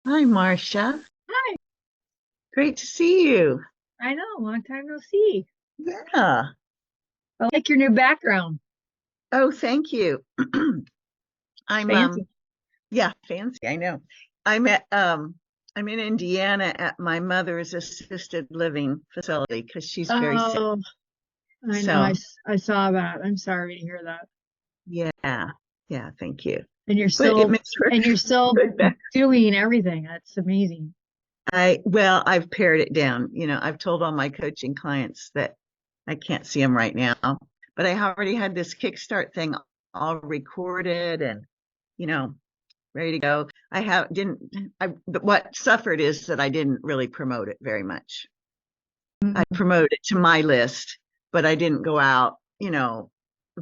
Hi, Marcia. Hi, Great to see you. I know, long time no see. Yeah. I like your new background. Oh, thank you. I'm Fancy. yeah, fancy, I know. I'm at I'm in Indiana at my mother's assisted living facility because she's very sick. Oh, I know. So, I saw that. I'm sorry to hear that. yeah. Yeah, thank you. And you're But it still makes for and you're still good back. doing everything. That's amazing. I've pared it down. I've told all my coaching clients that I can't see them right now, but I already had this Kickstart thing all recorded and you know ready to go. I have didn't I what suffered is that I didn't really promote it very much. I Mm-hmm. promoted it to my list, but I didn't go out,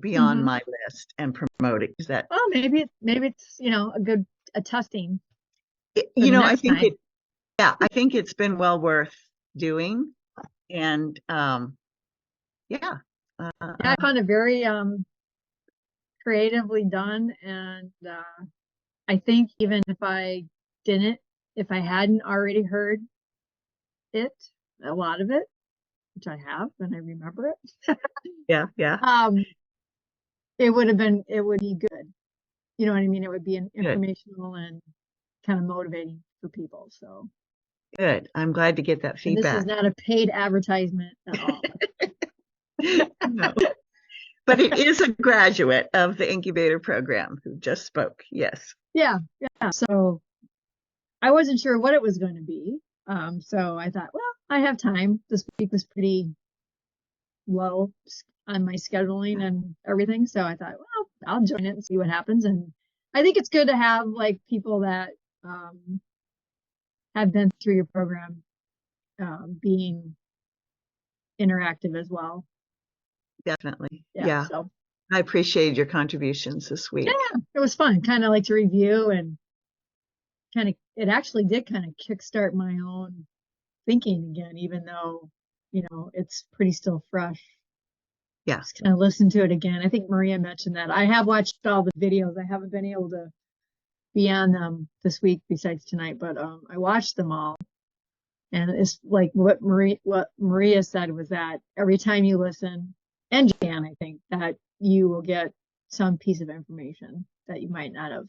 beyond Mm-hmm. my list and promote it because that Well, maybe it's a testing it, for the I next think time. it yeah, I think it's been well worth doing and yeah. Yeah, I Uh, found it very creatively done, and I think even didn't, if I hadn't already heard it, a lot of it, which I have, and I remember it. yeah, yeah. um, it would be good. You know what I mean? It would be Good. informational and kind of motivating for people. So, Good. I'm glad to get that and this is feedback. not a paid advertisement at all. No. But it is a graduate of the incubator program who just spoke. Yes. Yeah, yeah. So I wasn't sure what it was going to be. So I thought, well, I have time. This week was pretty low on my scheduling and everything. So I thought, well, I'll join it and see what happens. And I think it's good to have like people that um, have been through your program being interactive as well. Definitely. Yeah. Yeah. So I appreciated your contributions this week. yeah, it was fun. Kind of like to review and it actually did kind of kickstart my own thinking again, even though, it's pretty still fresh. Yeah. Just kind of listen to it again. I think Maria mentioned that. I have watched all the videos. I haven't been able to be on them this week besides tonight, but I watched them all. And it's like what Maria said was that every time you listen, and Jan, I think, that you will get some piece of information that you might not have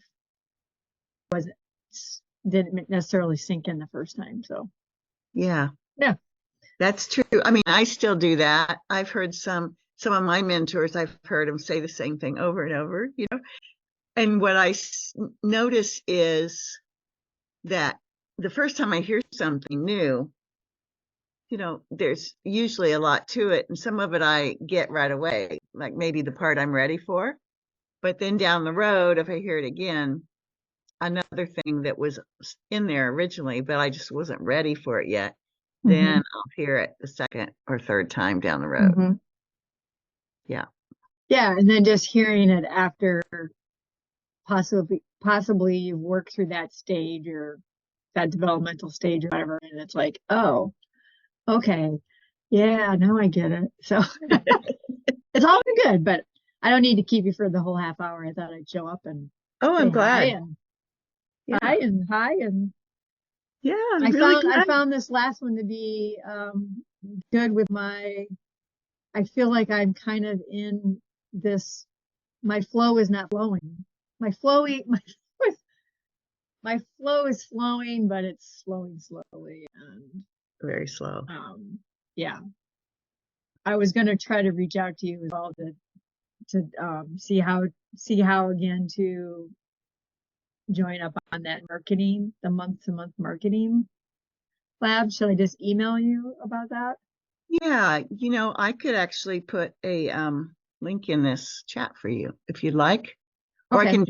wasn't didn't necessarily sink in the first time. So Yeah. yeah. That's true. I mean, I still do that. I've heard some of my mentors, I've heard them say the same thing over and over. And what notice is that the first time I hear something new, there's usually a lot to it, and some of it I get right away, like maybe the part I'm ready for. But then down the road, if I hear it again, another thing that was in there originally, but I just wasn't ready for it yet, then Hmm. I'll hear it the second or third time down the road. Hmm. Yeah. Yeah, and then just hearing it after possibly you've worked through that stage or that developmental stage or whatever, and it's like, oh, okay, yeah, now I get it. So it's all been good, but I don't need to keep you for the whole half hour. I thought I'd show up and Oh, I'm say hi glad. and Yeah. hi and Yeah, I'm I really found I glad. found this last one to be good with I feel like I'm kind of in this. My flow is not flowing. My flowy my flow is flowing, but it's flowing slowly. And Very slow. yeah, I was gonna try to reach out to you as well to see how again to join up on that marketing, the month to month marketing lab. Should I just email you about that? Yeah, I could actually put a link in this chat for you if you'd like. Or Okay.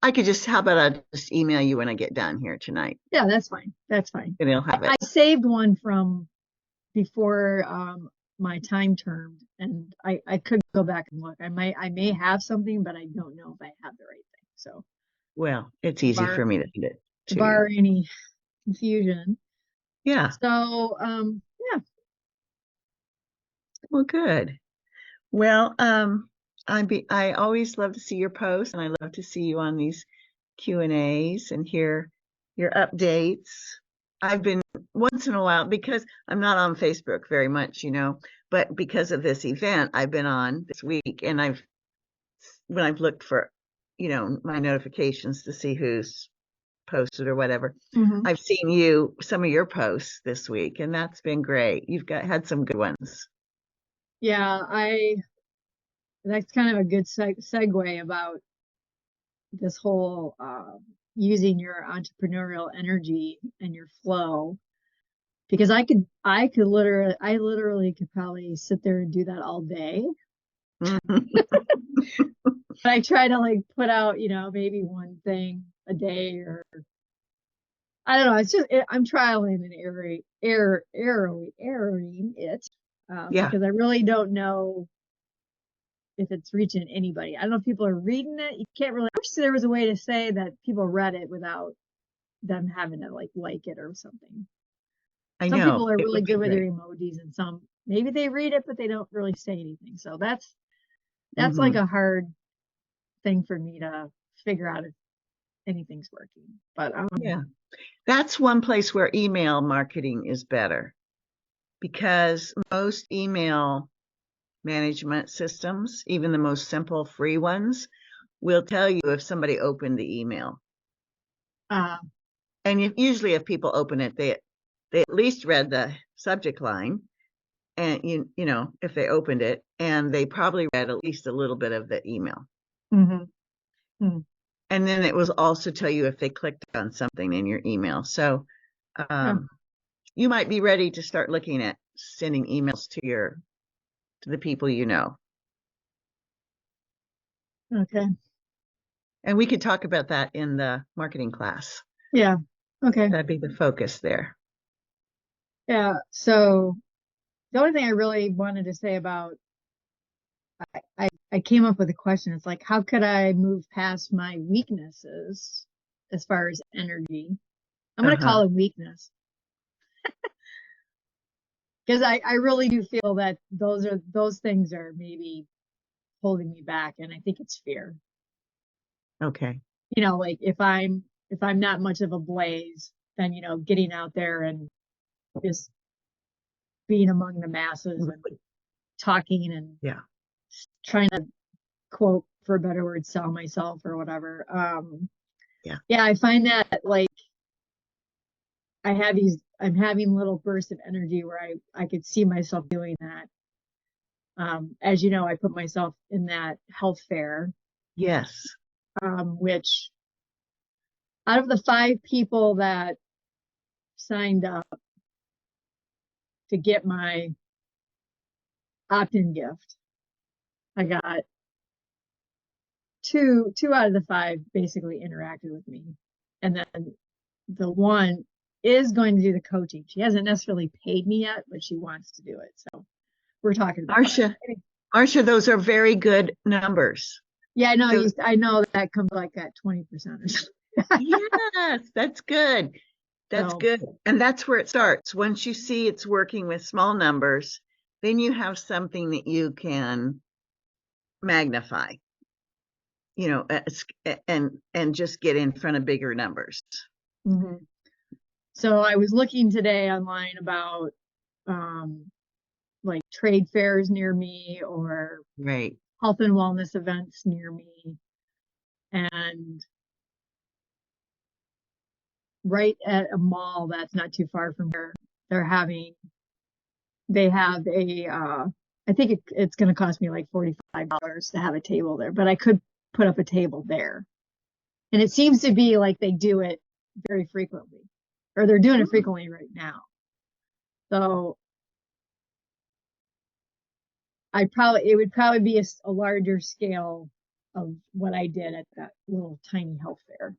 I could just, how about I just email you when I get done here tonight? Yeah, that's fine. That's fine. And it'll have I it. saved one from before my time term, and I could go back and look. I may have something, but I don't know if I have the right thing. So Well, it's easy bar for me to send it to to you. bar any confusion. Yeah. So yeah. Well, good. Well, I always love to see your posts and I love to see you on these Q&As and hear your updates. I've been once in a while, because I'm not on Facebook very much, but because of this event I've been on this week, and when I've looked for, my notifications to see who's posted or whatever, I've seen some of your posts this week, and that's been great. You've had some good ones. Yeah, that's kind of a good segue about this whole using your entrepreneurial energy and your flow, because I literally could probably sit there and do that all day. But I try to like put out, maybe one thing a day, or I don't know. It's just I'm trialing and erroring it, Yeah. because I really don't know if it's reaching anybody. I don't know if people are reading it. You can't really. I wish there was a way to say that people read it without them having to like it or something. I Some know. people are It really would be good with their great. emojis, and some maybe they read it but they don't really say anything. So that's Mhm. like a hard thing for me to figure out if anything's working. But Yeah. That's one place where email marketing is better, because most email management systems, even the most simple free ones, will tell you if somebody opened the email. And usually if people open it, they at least read the subject line, and if they opened it, and they probably read at least a little bit of the email. Mm-hmm. And then it will also tell you if they clicked on something in your email. So you might be ready to start looking at sending emails to the people you know. Okay. And we could talk about that in the marketing class. Yeah. Okay. That'd be the focus there. Yeah. So the only thing I really wanted to say about, I came up with a question. It's like, how could I move past my weaknesses as far as energy? I'm going to call it weakness. Because I really do feel that those things are maybe holding me back, and I think it's fear. Okay. Like if I'm not much of a blaze, then getting out there and just being among the masses and talking and trying to, quote, for a better word, sell myself or whatever. Yeah, I find that like I'm having little bursts of energy where I could see myself doing that. As you know, I put myself in that health fair. Yes. Which out of the 5 people that signed up to get my opt-in gift, I got two out of the 5 basically interacted with me. And then the one is going to do the coaching. She hasn't necessarily paid me yet, but she wants to do it. So we're talking about Marcia, those are very good numbers. Yeah, I know. I know that comes like at 20% or something. Yes, that's good. That's good. And that's where it starts. Once you see it's working with small numbers, then you have something that you can magnify, and just get in front of bigger numbers. Mm-hmm. So I was looking today online about like trade fairs near me, or health and wellness events near me. And right at a mall that's not too far from here, they have I think it's going to cost me like $45 to have a table there, but I could put up a table there. And it seems to be like they do it very frequently, or they're doing it frequently right now. So it would probably be a larger scale of what I did at that little tiny health fair.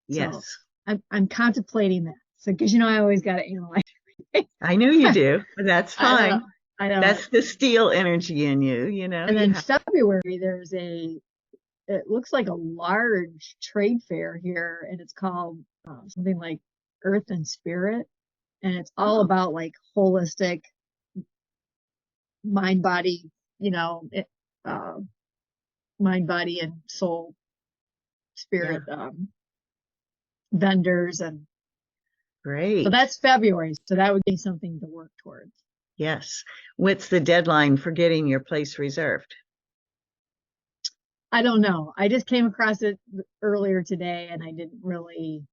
Yes. So I'm contemplating that. So, because I always got to analyze everything. I know you do, but that's fine. I know. That's the steel energy in you, And then February, there's it looks like a large trade fair here, and it's called something like Earth and Spirit. And it's all about like holistic mind, body, mind, body, and soul, spirit vendors. And So Great. that's February. So that would be something to work towards. Yes. What's the deadline for getting your place reserved? I don't know. I just came across it earlier today and I didn't really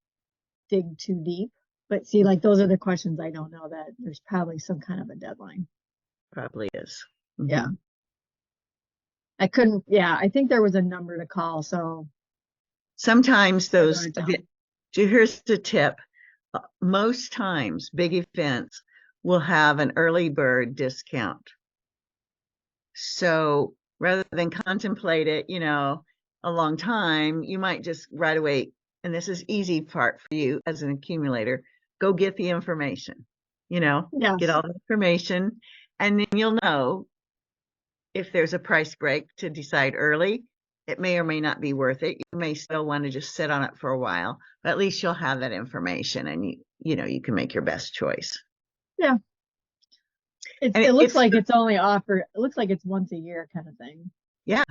dig too deep. But see, like those are the questions I don't know that there's probably some kind of a deadline. Probably is. Yeah. I couldn't, yeah, I think there was a number to call. So Sometimes those, tell. here's the tip. Most times big events will have an early bird discount. So rather than contemplate it, a long time, you might just right away, and this is easy part for you as an accumulator, go get the information, get all the information, and then you'll know if there's a price break to decide early. It may or may not be worth it. You may still want to just sit on it for a while, but at least you'll have that information and you can make your best choice. Yeah. It looks like it's only offered, it looks like it's once a year kind of thing. Yeah.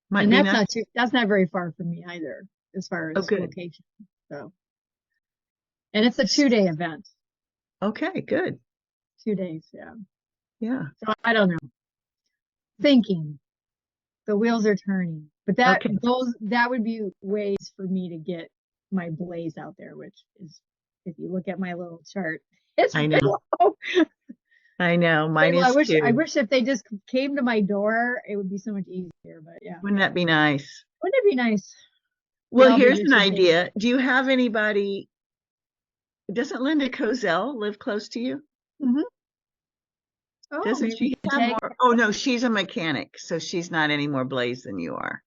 And that's not very far from me either, as far as location. So, and it's a 2-day event. Okay, good. 2 days, yeah. Yeah. So I don't know. Thinking. The wheels are turning. But that would be ways for me to get my blaze out there, which is, if you look at my little chart, it's I know. I know. Mine is too. I wish if they just came to my door, it would be so much easier. But yeah. Wouldn't that be nice? Wouldn't it be nice? Well, here's an idea. Do you have anybody? Doesn't Linda Kozel live close to you? Mm-hmm. Oh, doesn't she have more? Oh no, she's a mechanic, so she's not any more blaze than you are.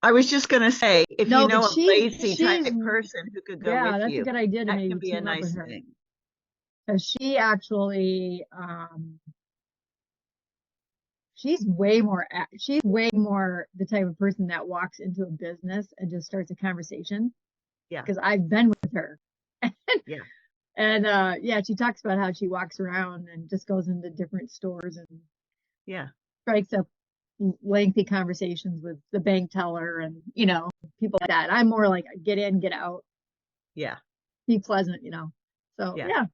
I was just gonna say, if you know a blazy type person who could go with you, yeah, that's a good idea to maybe could be a nice thing. Because she actually, she's way more the type of person that walks into a business and just starts a conversation. Yeah. Because I've been with her. Yeah. And yeah, she talks about how she walks around and just goes into different stores and strikes up lengthy conversations with the bank teller and people like that. I'm more like get in, get out. Yeah. Be pleasant, So yeah,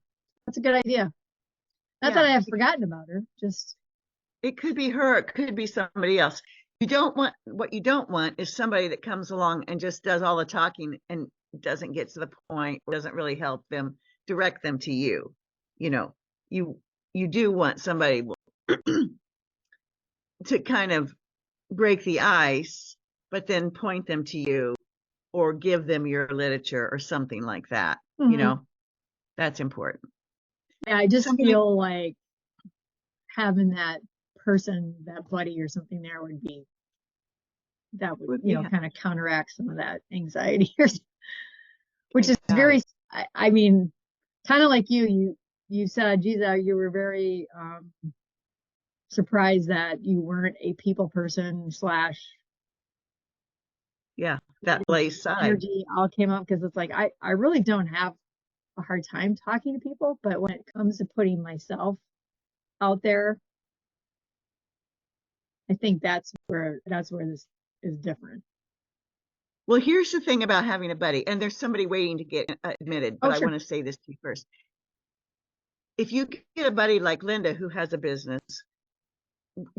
that's a good idea. Not that I have forgotten about her. Just it could be her, it could be somebody else. What you don't want is somebody that comes along and just does all the talking and doesn't get to the point, or doesn't really help them, direct them to you. You do want somebody to kind of break the ice, but then point them to you or give them your literature or something like that. That's important. Yeah, I just feel like having that person, that buddy or something there would kind of counteract some of that anxiety, which is very, I mean, kind of like you said, geez, you were very surprised that you weren't a people person / that blaze side energy all came up, because it's like I really don't have a hard time talking to people, but when it comes to putting myself out there, I think that's where this is different. Well, here's the thing about having a buddy, and there's somebody waiting to get admitted, but I want to say this to you first. If you get a buddy like Linda who has a business,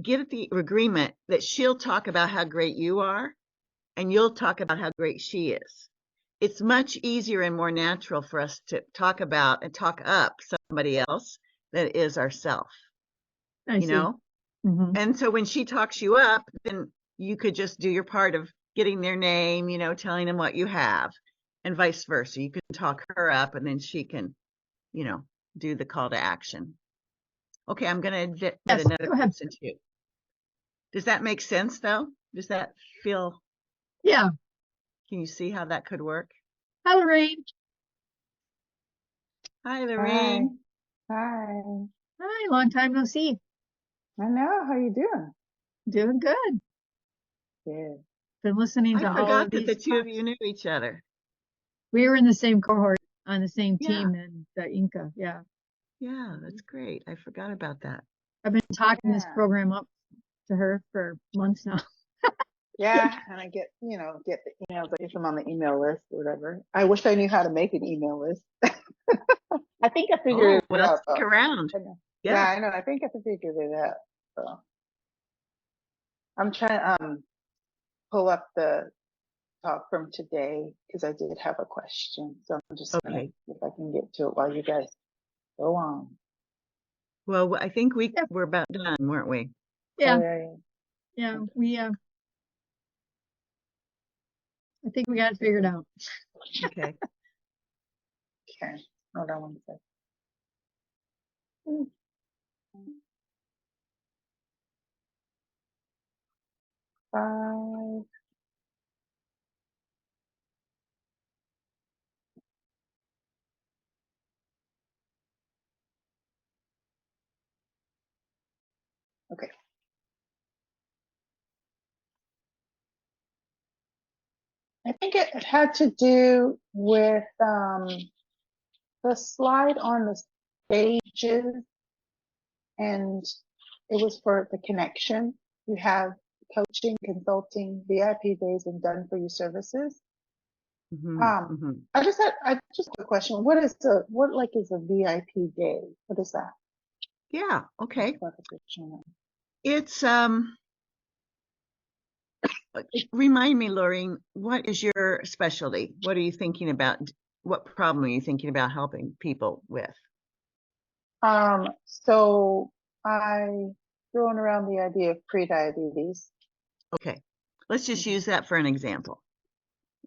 get the agreement that she'll talk about how great you are and you'll talk about how great she is. It's much easier and more natural for us to talk about and talk up somebody else than it is ourselves. Mm-hmm. And so when she talks you up, then you could just do your part of getting their name, telling them what you have, and vice versa. You can talk her up and then she can, do the call to action. Okay, I'm going to let another person too. Does that make sense though? Does that feel? Yeah. Can you see how that could work? Hi, Loreen. Hi, Loreen. Hi. Hi, long time no see. I know. How you doing? Doing good. Good. Been listening to all of these. I forgot that the two of you knew each other. We were in the same cohort on the same team in the Inca. Yeah. Yeah, that's great. I forgot about that. I've been talking this program up to her for months now. Yeah, and I get the emails. I get them on the email list or whatever. I wish I knew how to make an email list. I think I Oh, figured it well, out stick though. around. I know. Yeah, Yeah. I know. I think I figured it out. So I'm trying to pull up the talk from today because I did have a question. So I'm just gonna Okay. see if I can get to it while you guys go on. Well, I think we Yeah. were about done, weren't we? Yeah. Oh, yeah. Yeah. I think we got it figured out. Okay. Okay. Hold on one second. Five. Okay. I think it had to do with the slide on the stages, and it was for the connection. You have coaching, consulting, VIP days, and done for you services. I just had a question. What is a VIP day? What is that? Yeah. Okay. Clarification. It's remind me, Loreen, what is your specialty? What are you thinking about? What problem are you thinking about helping people with? So I throwing around the idea of prediabetes. Okay. Let's just use that for an example.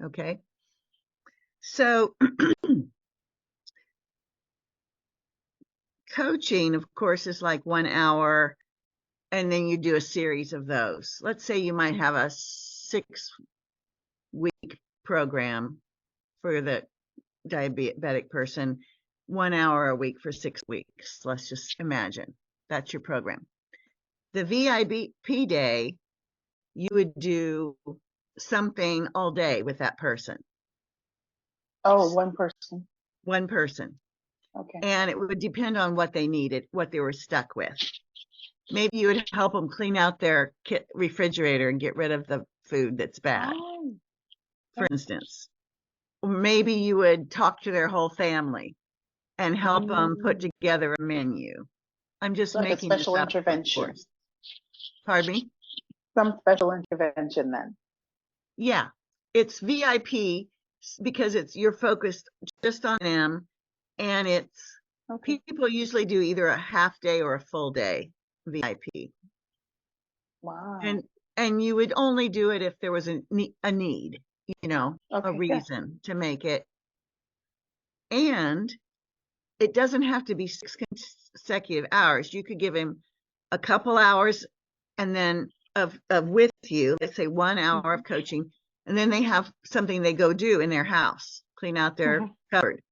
Okay. So coaching, of course, is like 1 hour, and then you do a series of those. Let's say you might have a 6-week program for the diabetic person, 1 hour a week for 6 weeks. Let's just imagine that's your program. The VIP day, you would do something all day with that person. Oh, one person. One person. Okay. And it would depend on what they needed, what they were stuck with. Maybe you would help them clean out their refrigerator and get rid of the food that's bad, for instance. Or maybe you would talk to their whole family and help them put together a menu. I'm just like a making this special up, of intervention. course. Pardon me? Some special intervention then. Yeah, it's VIP because you're focused just on them, and it's Okay. people usually do either a half day or a full day VIP. Wow. And you would only do it if there was a need, a Okay. reason to make it. And it doesn't have to be 6 consecutive hours. You could give him a couple hours and then of with you, let's say 1 hour of coaching, and then they have something they go do in their house, clean out their cupboard.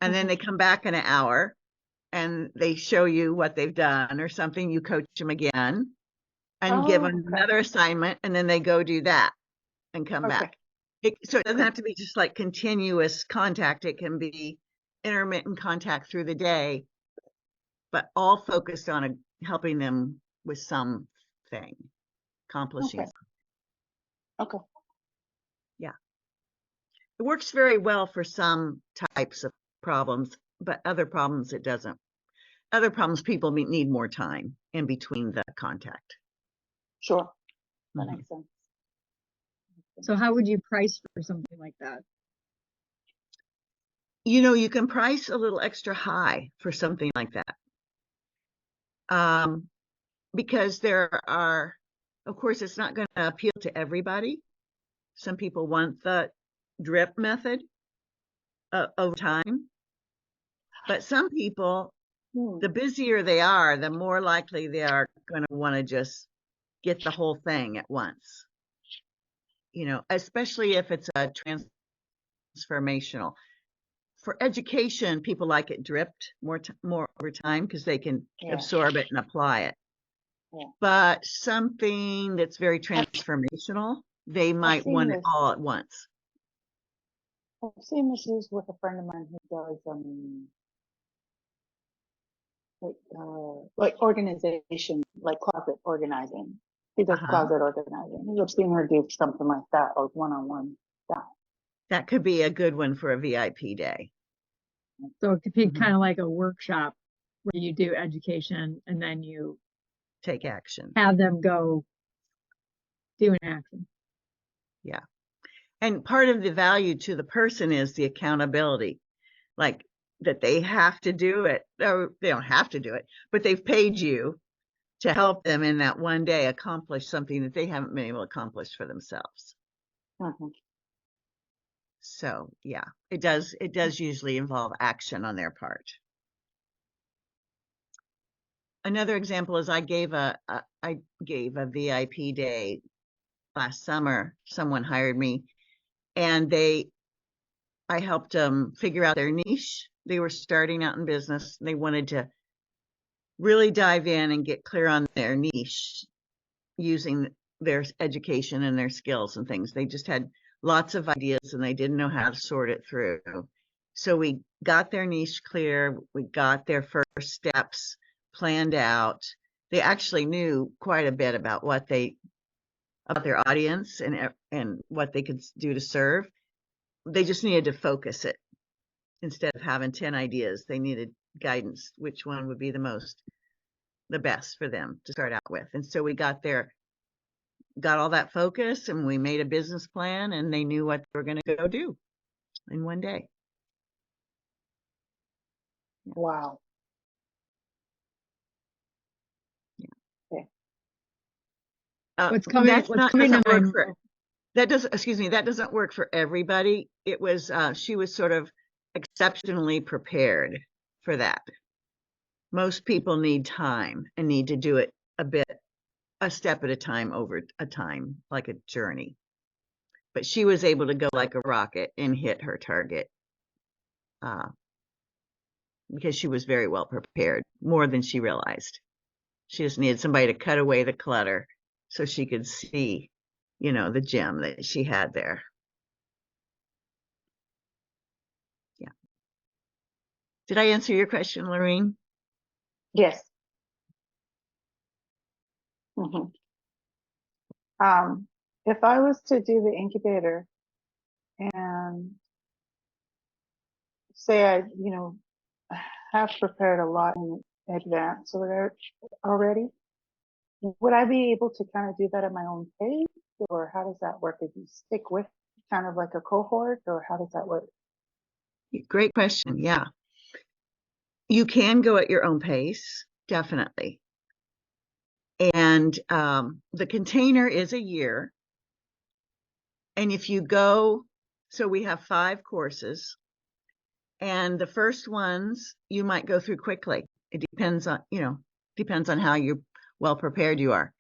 And then they come back in an hour and they show you what they've done or something. You coach them again and give them another assignment, and then they go do that and come back. So it doesn't have to be just like continuous contact. It can be intermittent contact through the day, but all focused on helping them with something, accomplishing something. Okay. Yeah. It works very well for some types of problems, but other problems it doesn't. Other problems people need more time in between the contact. Sure. That makes sense. So how would you price for something like that? You can price a little extra high for something like that. Because there are, of course, it's not going to appeal to everybody. Some people want the drip method over time. But some people, the busier they are, the more likely they are going to want to just get the whole thing at once. Especially if it's a transformational. For education, people like it dripped more over time because they can absorb it and apply it. Yeah. But something that's very transformational, they might want it all at once. I've seen this used with a friend of mine who does like organization, like closet organizing. She does closet organizing. I've seen her do something like that, like one-on-one stuff. That could be a good one for a VIP day. So it could be Mhm. kind of like a workshop where you do education and then you Take action. have them go do an action. Yeah. And part of the value to the person is the accountability, like that they have to do it. Or they don't have to do it, but they've paid you to help them in that one day accomplish something that they haven't been able to accomplish for themselves. Mhm. So yeah, it does usually involve action on their part. Another example is I gave a VIP day last summer. Someone hired me, and I helped them figure out their niche. They were starting out in business. They wanted to really dive in and get clear on their niche using their education and their skills and things. They just had lots of ideas and they didn't know how to sort it through. So we got their niche clear. We got their first steps planned out. They actually knew quite a bit about about their audience and what they could do to serve. They just needed to focus it. Instead of having 10 ideas, they needed guidance, which one would be the best for them to start out with. And so we got all that focus, and we made a business plan, and they knew what they were going to go do in one day. Wow. Okay. What's coming to mind? That doesn't work for everybody. It was she was sort of exceptionally prepared for that. Most people need time and need to do it a step at a time, over a time, like a journey. But she was able to go like a rocket and hit her target because she was very well prepared, more than she realized. She just needed somebody to cut away the clutter so she could see, the gem that she had there. Yeah. Did I answer your question, Loreen? Yes. Mhm. If I was to do the incubator and say I, have prepared a lot in advance already, would I be able to kind of do that at my own pace, or how does that work? If you stick with kind of like a cohort, or how does that work? Great question. Yeah. You can go at your own pace, definitely. And the container is a year. And if you go, so we have 5 courses, and the first ones you might go through quickly. It depends on how well prepared you are.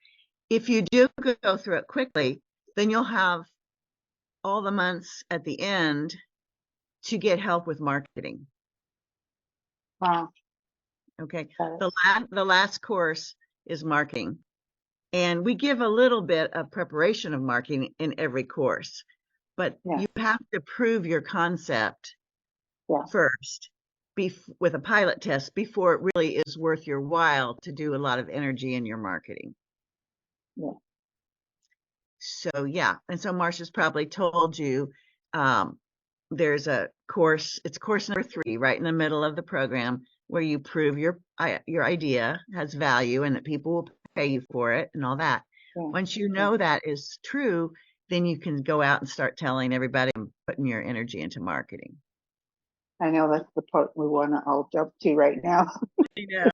If you do go through it quickly, then you'll have all the months at the end to get help with marketing. Wow. Okay. Got The it. last course is marketing. And we give a little bit of preparation of marketing in every course, but Yeah. you have to prove your concept Yeah. first with a pilot test before it really is worth your while to do a lot of energy in your marketing. Yeah. So yeah, and so Marcia's probably told you there's a course, it's course number 3, right in the middle of the program, where you prove your idea has value and that people will pay you for it and all that. Yeah. Once you know that is true, then you can go out and start telling everybody and putting your energy into marketing. I know that's the part we want to all jump to right now. I know.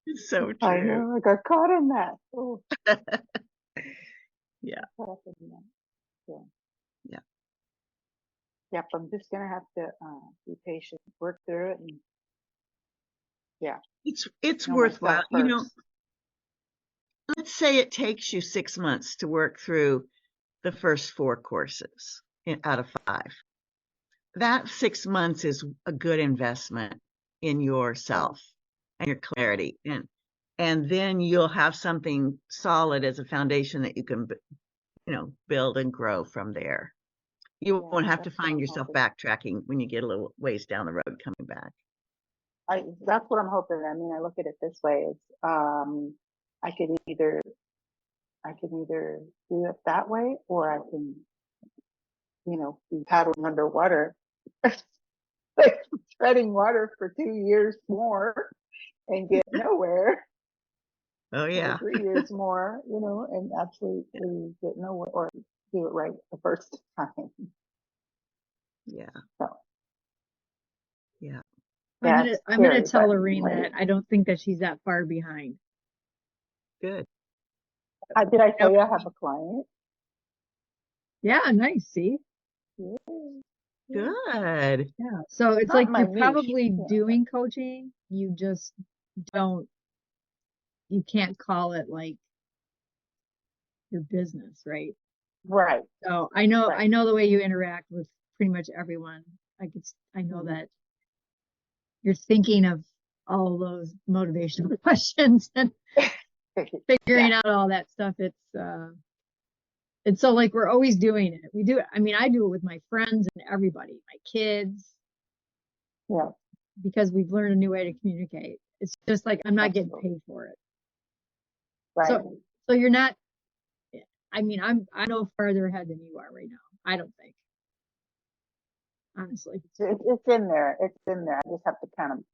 It's so true. I know. I got caught in that. Oh. Yeah. Caught up in that. Yeah. Yeah. Yep. I'm just gonna have to be patient, work through it, and yeah. It's Know worthwhile. myself first. Let's say it takes you 6 months to work through the first 4 courses out of 5. That 6 months is a good investment in yourself and your clarity, and then you'll have something solid as a foundation that you can build and grow from there. You Yeah, won't have to that's what find I'm yourself hoping. backtracking when you get a little ways down the road coming back. That's what I'm hoping. I mean, I look at it this way: it's I could either do it that way, or I can, be paddling underwater like treading water for 2 years more and get nowhere, Oh or yeah. 3 years more, and absolutely get nowhere or do it right the first time. Yeah. So Yeah. I'm yeah, gonna it's I'm gonna scary, tell but Loreen like, that I don't think that she's that far behind. Good. did I tell Nope. you I have a client? Yeah, nice. See? Yeah, yeah. Good. Yeah. So it's Not like my you're niche. probably Yeah, but doing coaching. You just don't, you can't call it like your business, right? right, So I know, right. I know the way you interact with pretty much everyone. I know Mhm. that you're thinking of all those motivational questions and Yeah, figuring out all that stuff. It's so like we're always doing it. We do it. I mean, I do it with my friends and everybody, my kids, yeah, because we've learned a new way to communicate. It's just like I'm not getting absolutely. paid for it. Right. So you're not, I mean, I know farther ahead than you are right now. I don't think, honestly. It's in there. It's in there. I just have to kind of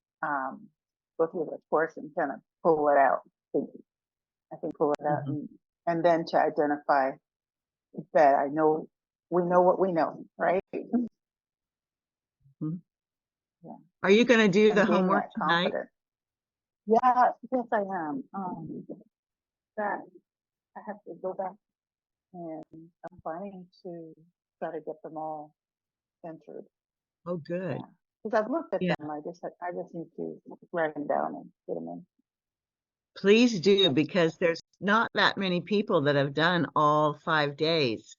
go through the course and kind of pull it out. I think pull it out Mhm. and then to identify that we know what we know, right? Mhm. Yeah. Are you going to do the And gain homework that tonight? confidence. Yeah, yes, I am. That I have to go back and I'm planning to try to get them all centered. Oh, good. Yeah. Because I've looked at Yeah. them. I just need to write them down and get them in. Please do, because there's not that many people that have done all 5 days.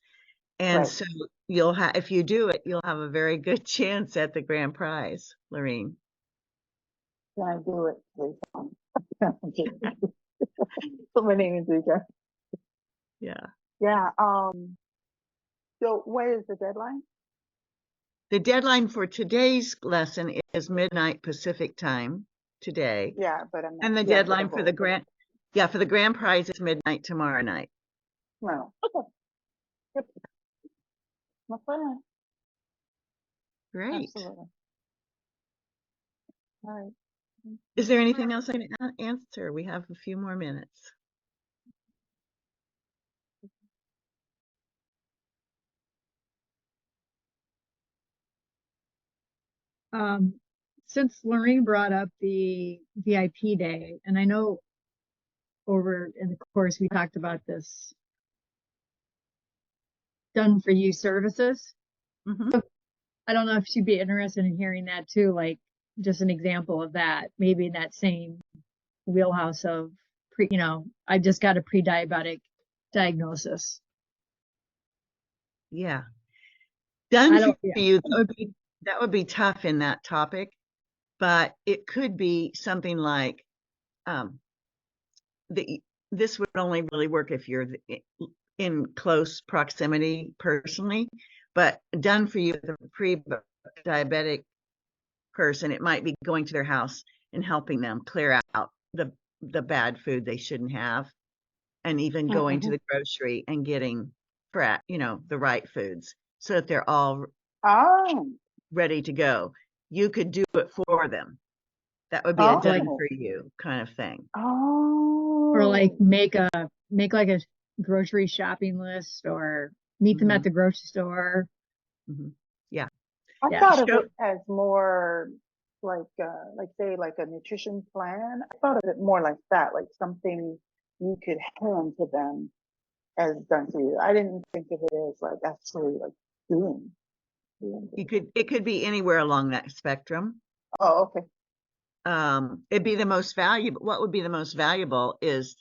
And Right. so you'll have, if you do it, you'll have a very good chance at the grand prize, Loreen. Can I do it, please? Put my name in, please. Yeah. Yeah. So what is the deadline? The deadline for today's lesson is midnight Pacific time today. Yeah, but I'm not. And the Yeah, for the deadline for the whole. grand prize is midnight tomorrow night. No. Okay. Yep. No problem. Great. Absolutely. All right. Is there anything else I can answer? We have a few more minutes. Since Lorraine brought up the VIP day, and I know over in the course we talked about this done for you services. Hmm. I don't know if she'd be interested in hearing that too, like just an example of that, maybe in that same wheelhouse of I just got a pre-diabetic diagnosis. Yeah. Done I for don't, yeah. you. That would be tough in that topic, but it could be something like um, this would only really work if you're in close proximity personally, but done for you with a pre-diabetic person, it might be going to their house and helping them clear out the bad food they shouldn't have, and even going to Mm-hmm. the grocery and getting the right foods so that they're all Oh. ready to go. You could do it for them. That would be a Like, done Oh. for you kind of thing. or like Oh. make like a grocery shopping list or meet them at Hmm. the grocery store. Hmm. Yeah. I Yeah. thought of Show, it as more like say like a nutrition plan. I thought of it more like that, like something you could hand to them as done for you. I didn't think of it as like actually like doing it. it could be anywhere along that spectrum. Oh, okay. It'd be the most valuable. What would be the most valuable is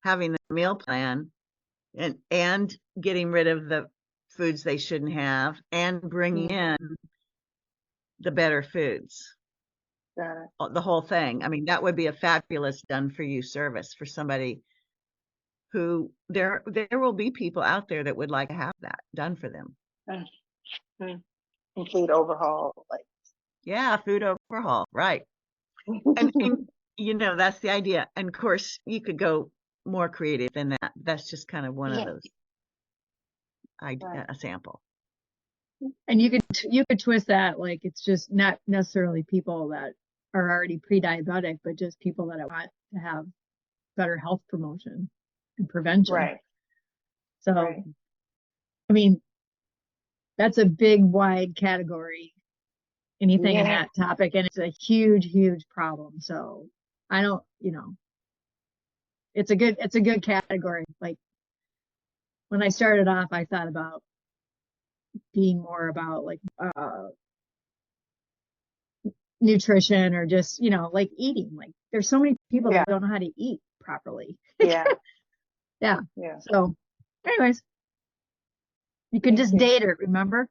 having the meal plan and getting rid of the foods they shouldn't have and bringing Mm, in the better foods. got it. The whole thing. I mean, that would be a fabulous done for you service for somebody who there will be people out there that would like to have that done for them. Mm, mm. Complete overhaul, like. Yeah, food overhaul, right. And that's the idea. And of course, you could go more creative than that. That's just kind of one of Yeah, those right. a sample. And you could twist that like it's just not necessarily people that are already pre-diabetic, but just people that want to have better health promotion and prevention. Right. So, Right. I mean, that's a big, wide category, anything in Yeah. that topic, and it's a huge, huge problem. So I don't, it's a good category. Like when I started off, I thought about being more about like nutrition or just, like eating. Like there's so many people Yeah. that don't know how to eat properly. Yeah. Yeah. Yeah. So anyways, you can Thank just you. date her, remember?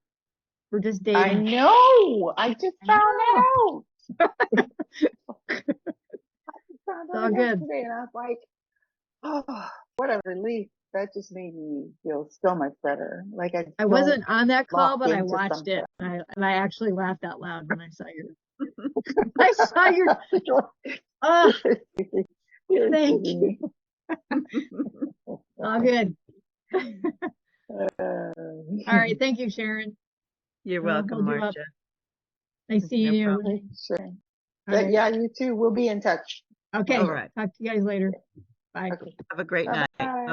We're just I dating. know. I just I found know. out. Found It's out all good. yesterday, and I was like, oh, what a relief. That just made me feel so much better. Like I I don't wasn't on that call, lock but I into watched something. it and I actually laughed out loud when I saw I saw your, oh, You're thank kidding you. me. All good. Uh, All right. Thank you, Sharon. You're We'll welcome, hold you up. Marcia. Nice seeing No you. problem. sure. All But right. yeah, you too. We'll be in touch. Okay. All right. Talk to you guys later. Bye. Okay. Have a great night. Bye-bye.